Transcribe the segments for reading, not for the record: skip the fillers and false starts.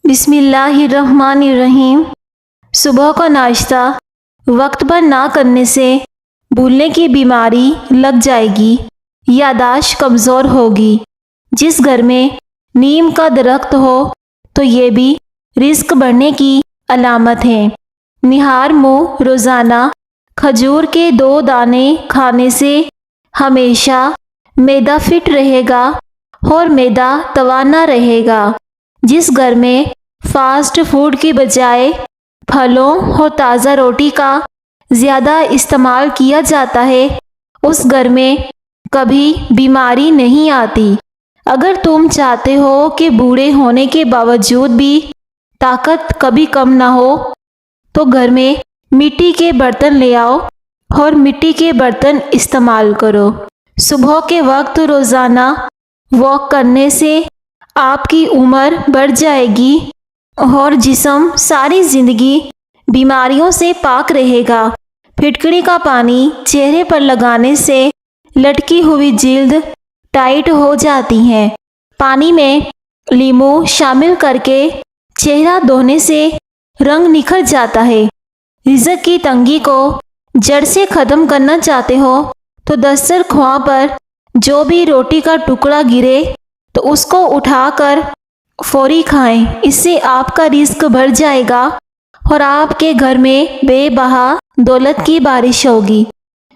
بسم اللہ الرحمن الرحیم۔ صبح کا ناشتہ وقت پر نہ کرنے سے بھولنے کی بیماری لگ جائے گی، یادداشت کمزور ہوگی۔ جس گھر میں نیم کا درخت ہو تو یہ بھی رزق بڑھنے کی علامت ہے۔ نہار منہ روزانہ کھجور کے 2 دانے کھانے سے ہمیشہ معدہ فٹ رہے گا اور معدہ توانا رہے گا۔ جس گھر میں فاسٹ فوڈ کی بجائے پھلوں اور تازہ روٹی کا زیادہ استعمال کیا جاتا ہے، اس گھر میں کبھی بیماری نہیں آتی۔ اگر تم چاہتے ہو کہ بوڑھے ہونے کے باوجود بھی طاقت کبھی کم نہ ہو تو گھر میں مٹی کے برتن لے آؤ اور مٹی کے برتن استعمال کرو۔ صبح کے وقت روزانہ واک کرنے سے آپ کی عمر بڑھ جائے گی اور جسم ساری زندگی بیماریوں سے پاک رہے گا۔ پھٹکڑی کا پانی چہرے پر لگانے سے لٹکی ہوئی جلد ٹائٹ ہو جاتی ہے۔ پانی میں لیموں شامل کر کے چہرہ دھونے سے رنگ نکھر جاتا ہے۔ رزق کی تنگی کو جڑ سے ختم کرنا چاہتے ہو تو دسترخواں پر جو بھی روٹی کا ٹکڑا گرے تو اس کو اٹھا کر فوری کھائیں۔ اس سے آپ کا رزق بڑھ جائے گا اور آپ کے گھر میں بے بہا دولت کی بارش ہوگی۔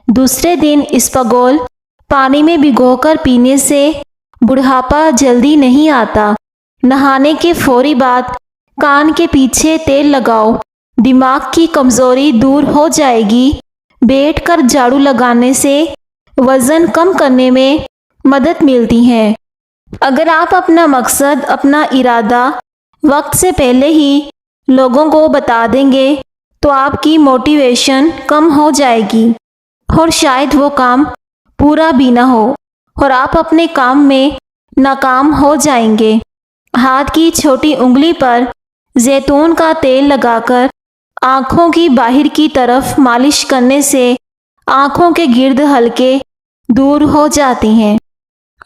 دوسرے دن اسپغول پانی میں بھگو کر پینے سے بڑھاپا جلدی نہیں آتا۔ نہانے کے فوری بعد کان کے پیچھے تیل لگاؤ، دماغ کی کمزوری دور ہو جائے گی۔ بیٹھ کر جھاڑو لگانے سے وزن کم کرنے میں مدد ملتی ہے۔ اگر آپ اپنا مقصد، اپنا ارادہ وقت سے پہلے ہی لوگوں کو بتا دیں گے تو آپ کی موٹیویشن کم ہو جائے گی اور شاید وہ کام پورا بھی نہ ہو اور آپ اپنے کام میں ناکام ہو جائیں گے۔ ہاتھ کی چھوٹی انگلی پر زیتون کا تیل لگا کر آنکھوں کی باہر کی طرف مالش کرنے سے آنکھوں کے گرد حلقے دور ہو جاتی ہیں۔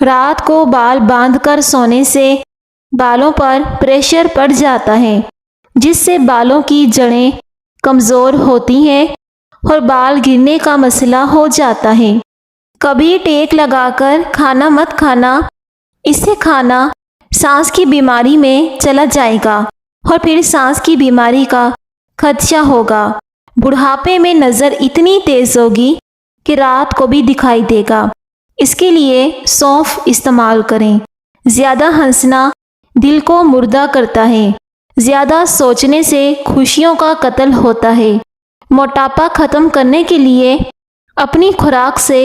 رات کو بال باندھ کر سونے سے بالوں پر پریشر پڑ جاتا ہے، جس سے بالوں کی جڑیں کمزور ہوتی ہیں اور بال گرنے کا مسئلہ ہو جاتا ہے۔ کبھی ٹیک لگا کر کھانا مت کھانا، اس سے کھانا سانس کی بیماری میں چلا جائے گا اور پھر سانس کی بیماری کا خدشہ ہوگا۔ بڑھاپے میں نظر اتنی تیز ہوگی کہ رات کو بھی دکھائی دے گا۔ اس کے لیے سونف استعمال کریں۔ زیادہ ہنسنا دل کو مردہ کرتا ہے۔ زیادہ سوچنے سے خوشیوں کا قتل ہوتا ہے۔ موٹاپا ختم کرنے کے لیے اپنی خوراک سے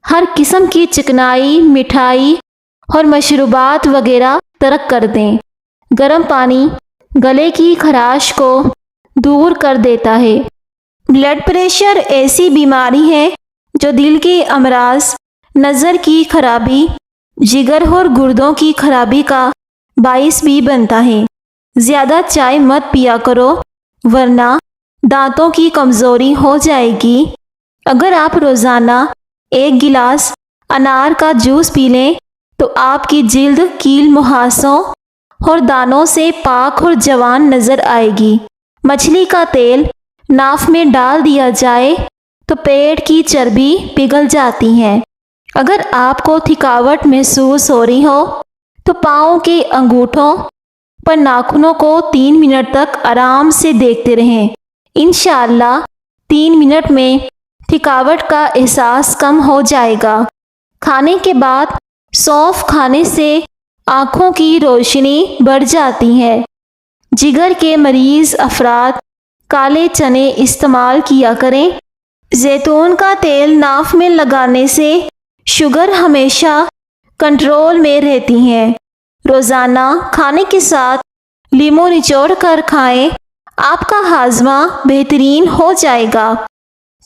ہر قسم کی چکنائی، مٹھائی اور مشروبات وغیرہ ترک کر دیں۔ گرم پانی گلے کی خراش کو دور کر دیتا ہے۔ بلڈ پریشر ایسی بیماری ہے جو دل کے امراض، نظر کی خرابی، جگر اور گردوں کی خرابی کا باعث بھی بنتا ہے۔ زیادہ چائے مت پیا کرو ورنہ دانتوں کی کمزوری ہو جائے گی۔ اگر آپ روزانہ 1 گلاس انار کا جوس پی لیں تو آپ کی جلد کیل مہاسوں اور دانوں سے پاک اور جوان نظر آئے گی۔ مچھلی کا تیل ناف میں ڈال دیا جائے تو پیٹ کی چربی پگھل جاتی ہے۔ اگر آپ کو تھکاوٹ محسوس ہو رہی ہو تو پاؤں کے انگوٹھوں پر ناخنوں کو 3 منٹ تک آرام سے دیکھتے رہیں۔ انشاءاللہ 3 منٹ میں تھکاوٹ کا احساس کم ہو جائے گا۔ کھانے کے بعد سونف کھانے سے آنکھوں کی روشنی بڑھ جاتی ہے۔ جگر کے مریض افراد کالے چنے استعمال کیا کریں۔ زیتون کا تیل ناف میں لگانے سے شوگر ہمیشہ کنٹرول میں رہتی ہے۔ روزانہ کھانے کے ساتھ لیموں نچوڑ کر کھائیں، آپ کا ہاضمہ بہترین ہو جائے گا۔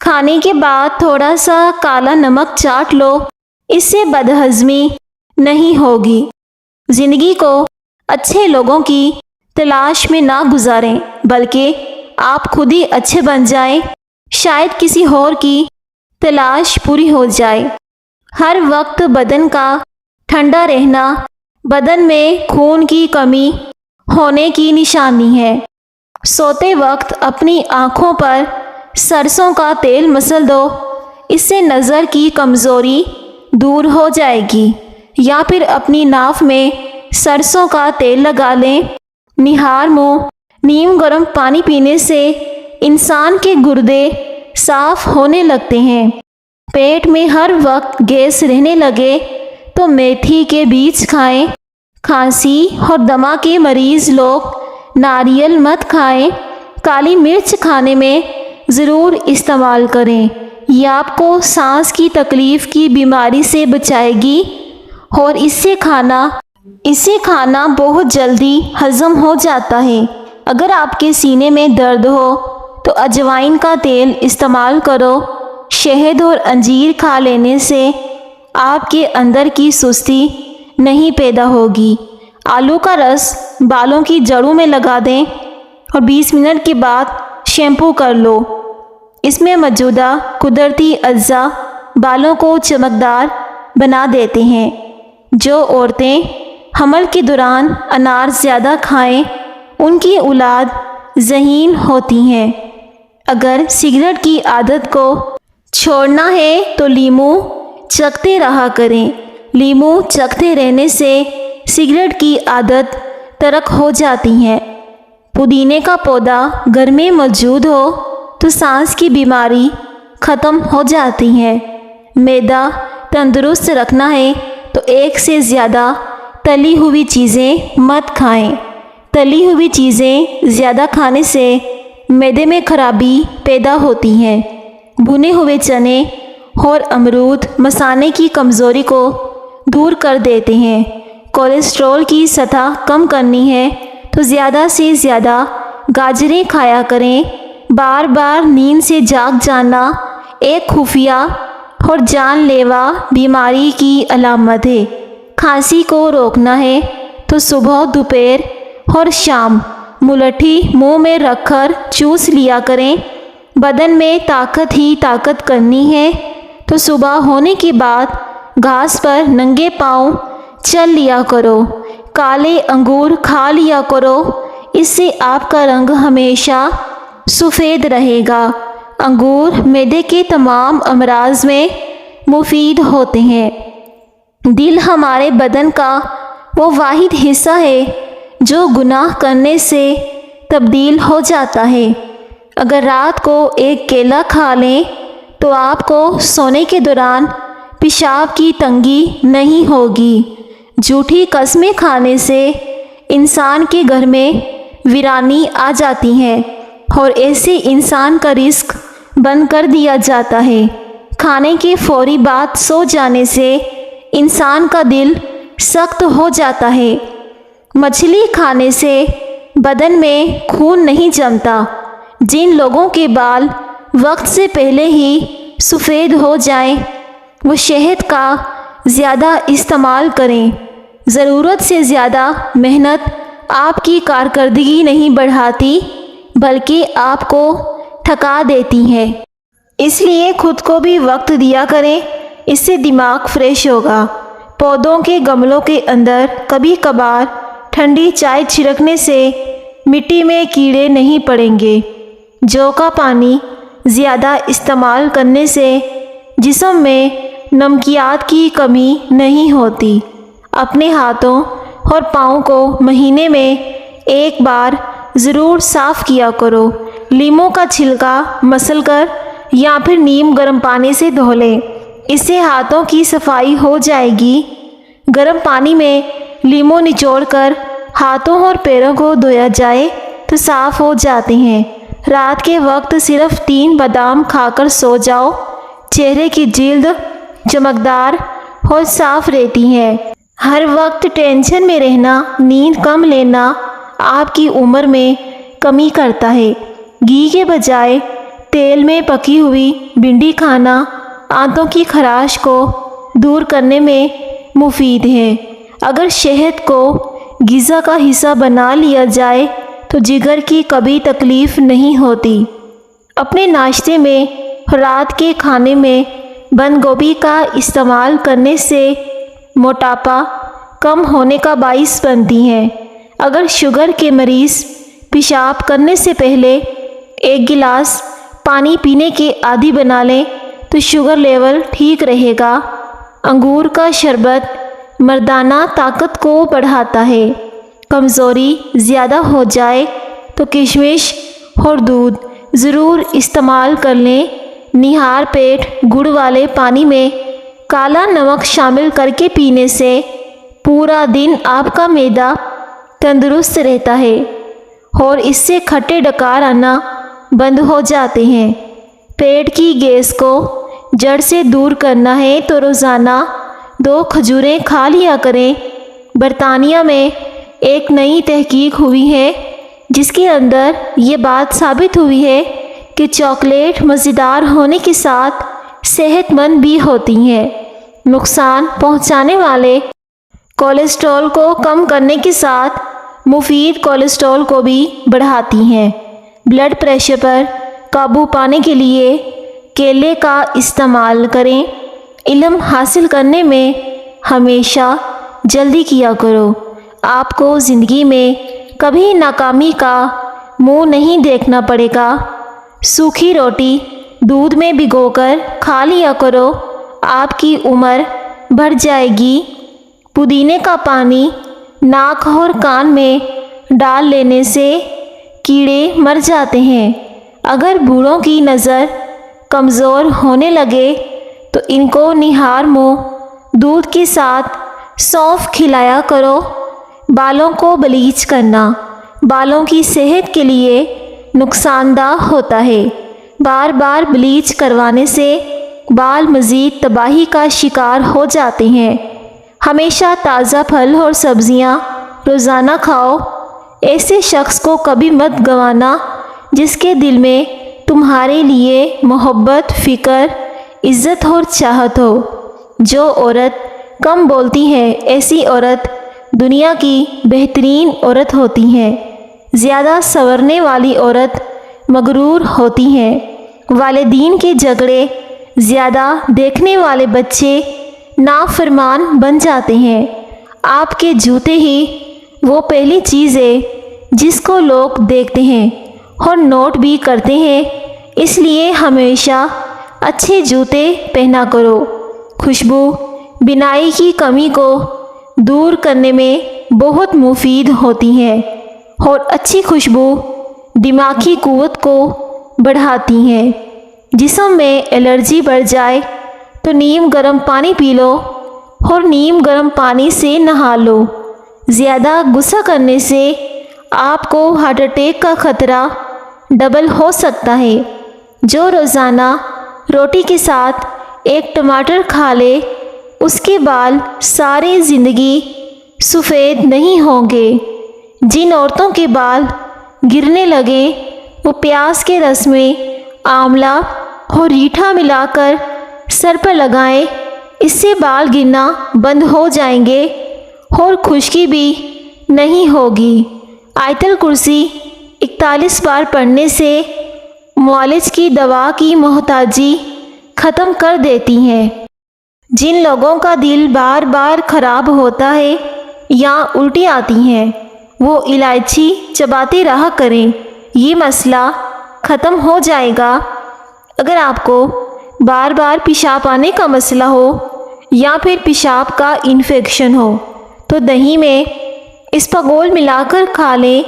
کھانے کے بعد تھوڑا سا کالا نمک چاٹ لو، اس سے بدہضمی نہیں ہوگی۔ زندگی کو اچھے لوگوں کی تلاش میں نہ گزاریں بلکہ آپ خود ہی اچھے بن جائیں، شاید کسی اور کی تلاش پوری ہو جائے۔ ہر وقت بدن کا ٹھنڈا رہنا بدن میں خون کی کمی ہونے کی نشانی ہے۔ سوتے وقت اپنی آنکھوں پر سرسوں کا تیل مسل دو، اس سے نظر کی کمزوری دور ہو جائے گی۔ یا پھر اپنی ناف میں سرسوں کا تیل لگا لیں۔ نہار منہ نیم گرم پانی پینے سے انسان کے گردے صاف ہونے لگتے ہیں۔ پیٹ میں ہر وقت گیس رہنے لگے تو میتھی کے بیج کھائیں۔ کھانسی اور دمہ کے مریض لوگ ناریل مت کھائیں۔ کالی مرچ کھانے میں ضرور استعمال کریں، یہ آپ کو سانس کی تکلیف کی بیماری سے بچائے گی اور اسے کھانا بہت جلدی ہضم ہو جاتا ہے۔ اگر آپ کے سینے میں درد ہو تو اجوائن کا تیل استعمال کرو۔ شہد اور انجیر کھا لینے سے آپ کے اندر کی سستی نہیں پیدا ہوگی۔ آلو کا رس بالوں کی جڑوں میں لگا دیں اور 20 منٹ کے بعد شیمپو کر لو۔ اس میں موجودہ قدرتی اجزاء بالوں کو چمکدار بنا دیتے ہیں۔ جو عورتیں حمل کے دوران انار زیادہ کھائیں ان کی اولاد ذہین ہوتی ہیں۔ اگر سگریٹ کی عادت کو چھوڑنا ہے تو لیموں چکھتے رہا کریں۔ لیموں چکھتے رہنے سے سگریٹ کی عادت ترک ہو جاتی ہے۔ پودینے کا پودا گھر میں موجود ہو تو سانس کی بیماری ختم ہو جاتی ہے۔ معدہ تندرست رکھنا ہے تو ایک سے زیادہ تلی ہوئی چیزیں مت کھائیں۔ تلی ہوئی چیزیں زیادہ کھانے سے معدے میں خرابی پیدا ہوتی ہے۔ بھنے ہوئے چنے اور امرود مثانے کی کمزوری کو دور کر دیتے ہیں۔ کولیسٹرول کی سطح کم کرنی ہے تو زیادہ سے زیادہ گاجریں کھایا کریں۔ بار بار نیند سے جاگ جانا ایک خفیہ اور جان لیوا بیماری کی علامت ہے۔ کھانسی کو روکنا ہے تو صبح، دوپہر اور شام ملٹھی منہ میں رکھ کر چوس لیا کریں۔ بدن میں طاقت ہی طاقت کرنی ہے تو صبح ہونے کے بعد گھاس پر ننگے پاؤں چل لیا کرو۔ کالے انگور کھا لیا کرو، اس سے آپ کا رنگ ہمیشہ سفید رہے گا۔ انگور معدے کے تمام امراض میں مفید ہوتے ہیں۔ دل ہمارے بدن کا وہ واحد حصہ ہے جو گناہ کرنے سے تبدیل ہو جاتا ہے۔ اگر رات کو ایک کیلا کھا لیں تو آپ کو سونے کے دوران پیشاب کی تنگی نہیں ہوگی۔ جھوٹی قسمیں کھانے سے انسان کے گھر میں ویرانی آ جاتی ہے اور ایسے انسان کا رزق بند کر دیا جاتا ہے۔ کھانے کے فوری بعد سو جانے سے انسان کا دل سخت ہو جاتا ہے۔ مچھلی کھانے سے بدن میں خون نہیں جمتا۔ جن لوگوں کے بال وقت سے پہلے ہی سفید ہو جائیں وہ شہد کا زیادہ استعمال کریں۔ ضرورت سے زیادہ محنت آپ کی کارکردگی نہیں بڑھاتی بلکہ آپ کو تھکا دیتی ہے۔ اس لیے خود کو بھی وقت دیا کریں، اس سے دماغ فریش ہوگا۔ پودوں کے گملوں کے اندر کبھی کبھار ٹھنڈی چائے چھڑکنے سے مٹی میں کیڑے نہیں پڑیں گے۔ جو کا پانی زیادہ استعمال کرنے سے جسم میں نمکیات کی کمی نہیں ہوتی۔ اپنے ہاتھوں اور پاؤں کو مہینے میں ایک بار ضرور صاف کیا کرو۔ لیموں کا چھلکا مسل کر یا پھر نیم گرم پانی سے دھو لیں، اس سے ہاتھوں کی صفائی ہو جائے گی۔ گرم پانی میں لیموں نچوڑ کر ہاتھوں اور پیروں کو دھویا جائے تو صاف ہو جاتے ہیں۔ رات کے وقت صرف 3 بادام کھا کر سو جاؤ، چہرے کی جلد چمکدار اور صاف رہتی ہے۔ ہر وقت ٹینشن میں رہنا، نیند کم لینا آپ کی عمر میں کمی کرتا ہے۔ گھی کے بجائے تیل میں پکی ہوئی بھنڈی کھانا آنتوں کی خراش کو دور کرنے میں مفید ہے۔ اگر شہد کو غذا کا حصہ بنا لیا جائے تو جگر کی کبھی تکلیف نہیں ہوتی۔ اپنے ناشتے میں رات کے کھانے میں بند گوبھی کا استعمال کرنے سے موٹاپا کم ہونے کا باعث بنتی ہے۔ اگر شوگر کے مریض پیشاب کرنے سے پہلے 1 گلاس پانی پینے کے عادی بنا لیں تو شوگر لیول ٹھیک رہے گا۔ انگور کا شربت مردانہ طاقت کو بڑھاتا ہے۔ کمزوری زیادہ ہو جائے تو کشمش اور دودھ ضرور استعمال کر لیں۔ نہار پیٹ گڑ والے پانی میں کالا نمک شامل کر کے پینے سے پورا دن آپ کا معدہ تندرست رہتا ہے اور اس سے کھٹے ڈکار آنا بند ہو جاتے ہیں۔ پیٹ کی گیس کو جڑ سے دور کرنا ہے تو روزانہ 2 کھجوریں کھا لیا کریں۔ برطانیہ میں ایک نئی تحقیق ہوئی ہے جس کے اندر یہ بات ثابت ہوئی ہے کہ چاکلیٹ مزیدار ہونے کے ساتھ صحت مند بھی ہوتی ہیں۔ نقصان پہنچانے والے کولیسٹرول کو کم کرنے کے ساتھ مفید کولیسٹرول کو بھی بڑھاتی ہیں۔ بلڈ پریشر پر قابو پانے کے لیے کیلے کا استعمال کریں۔ علم حاصل کرنے میں ہمیشہ جلدی کیا کرو۔ آپ کو زندگی میں کبھی ناکامی کا منہ نہیں دیکھنا پڑے گا۔ سوکھی روٹی دودھ میں بھگو کر کھا لیا کرو، آپ کی عمر بڑھ جائے گی۔ پودینے کا پانی ناک اور کان میں ڈال لینے سے کیڑے مر جاتے ہیں۔ اگر بوڑھوں کی نظر کمزور ہونے لگے تو ان کو نہار منہ دودھ کے ساتھ سونف کھلایا کرو۔ بالوں کو بلیچ کرنا بالوں کی صحت کے لیے نقصان دہ ہوتا ہے۔ بار بار بلیچ کروانے سے بال مزید تباہی کا شکار ہو جاتے ہیں۔ ہمیشہ تازہ پھل اور سبزیاں روزانہ کھاؤ۔ ایسے شخص کو کبھی مت گنوانا جس کے دل میں تمہارے لیے محبت، فکر، عزت اور چاہت ہو۔ جو عورت کم بولتی ہے ایسی عورت دنیا کی بہترین عورت ہوتی ہے۔ زیادہ سنورنے والی عورت مغرور ہوتی ہے۔ والدین کے جھگڑے زیادہ دیکھنے والے بچے نافرمان بن جاتے ہیں۔ آپ کے جوتے ہی وہ پہلی چیز ہے جس کو لوگ دیکھتے ہیں اور نوٹ بھی کرتے ہیں، اس لیے ہمیشہ اچھے جوتے پہنا کرو۔ خوشبو بینائی کی کمی کو دور کرنے میں بہت مفید ہوتی ہے اور اچھی خوشبو دماغی قوت کو بڑھاتی ہے۔ جسم میں الرجی بڑھ جائے تو نیم گرم پانی پی لو اور نیم گرم پانی سے نہا لو۔ زیادہ غصہ کرنے سے آپ کو ہارٹ اٹیک کا خطرہ ڈبل ہو سکتا ہے۔ جو روزانہ روٹی کے ساتھ 1 ٹماٹر کھا لے اس کے بال ساری زندگی سفید نہیں ہوں گے۔ جن عورتوں کے بال گرنے لگیں وہ پیاز کے رس میں آملہ اور ریٹھا ملا کر سر پر لگائیں، اس سے بال گرنا بند ہو جائیں گے اور خشکی بھی نہیں ہوگی۔ آیت الکرسی 41 بار پڑھنے سے معالج کی دوا کی محتاجی ختم کر دیتی ہے۔ جن لوگوں کا دل بار بار خراب ہوتا ہے یا الٹی آتی ہیں وہ الائچی چباتے رہا کریں، یہ مسئلہ ختم ہو جائے گا۔ اگر آپ کو بار بار پیشاب آنے کا مسئلہ ہو یا پھر پیشاب کا انفیکشن ہو تو دہی میں اسپاغول ملا کر کھا لیں،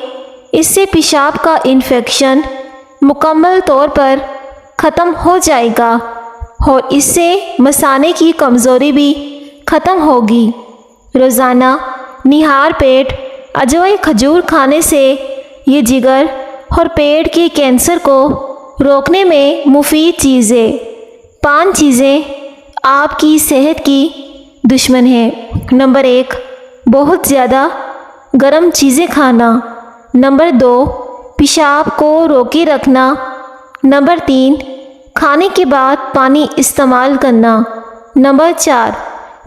اس سے پیشاب کا انفیکشن مکمل طور پر ختم ہو جائے گا اور اس سے مثانے کی کمزوری بھی ختم ہوگی۔ روزانہ نہار پیٹ اجوائے کھجور کھانے سے یہ جگر اور پیٹ کے کینسر کو روکنے میں مفید چیز ہے۔ 5 چیزیں آپ کی صحت کی دشمن ہیں۔ نمبر 1، بہت زیادہ گرم چیزیں کھانا۔ نمبر 2، پیشاب کو روکے رکھنا۔ نمبر 3، کھانے کے بعد پانی استعمال کرنا۔ نمبر 4،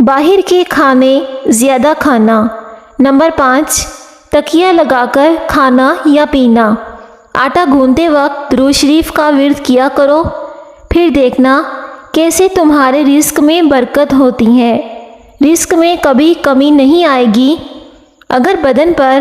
باہر کے کھانے زیادہ کھانا۔ نمبر 5، تکیہ لگا کر کھانا یا پینا۔ آٹا گوندتے وقت درود شریف کا ورد کیا کرو، پھر دیکھنا کیسے تمہارے رزق میں برکت ہوتی ہے۔ رزق میں کبھی کمی نہیں آئے گی۔ اگر بدن پر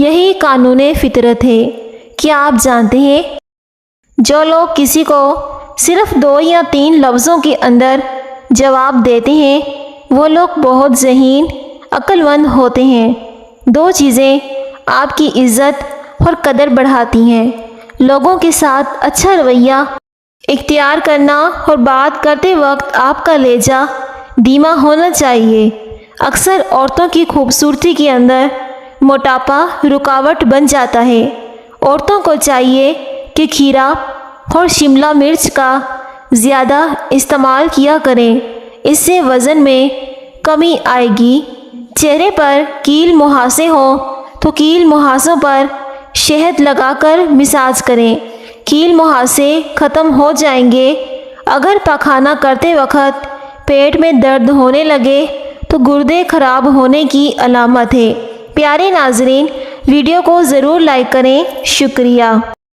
یہی قانون فطرت ہے۔ کیا آپ جانتے ہیں جو لوگ کسی کو صرف 2 یا 3 لفظوں کے اندر جواب دیتے ہیں وہ لوگ بہت ذہین عقل مند ہوتے ہیں۔ 2 چیزیں آپ کی عزت اور قدر بڑھاتی ہیں، لوگوں کے ساتھ اچھا رویہ اختیار کرنا اور بات کرتے وقت آپ کا لہجہ دھیما ہونا چاہیے۔ اکثر عورتوں کی خوبصورتی کے اندر موٹاپا رکاوٹ بن جاتا ہے۔ عورتوں کو چاہیے کہ کھیرا اور شملہ مرچ کا زیادہ استعمال کیا کریں، اس سے وزن میں کمی آئے گی۔ چہرے پر کیل مہاسے ہوں تو کیل مہاسوں پر شہد لگا کر مساج کریں، کیل مہاسے ختم ہو جائیں گے۔ اگر پاخانہ کرتے وقت پیٹ میں درد ہونے لگے تو گردے خراب ہونے کی علامت ہے۔ پیارے ناظرین، ویڈیو کو ضرور لائک کریں۔ شکریہ۔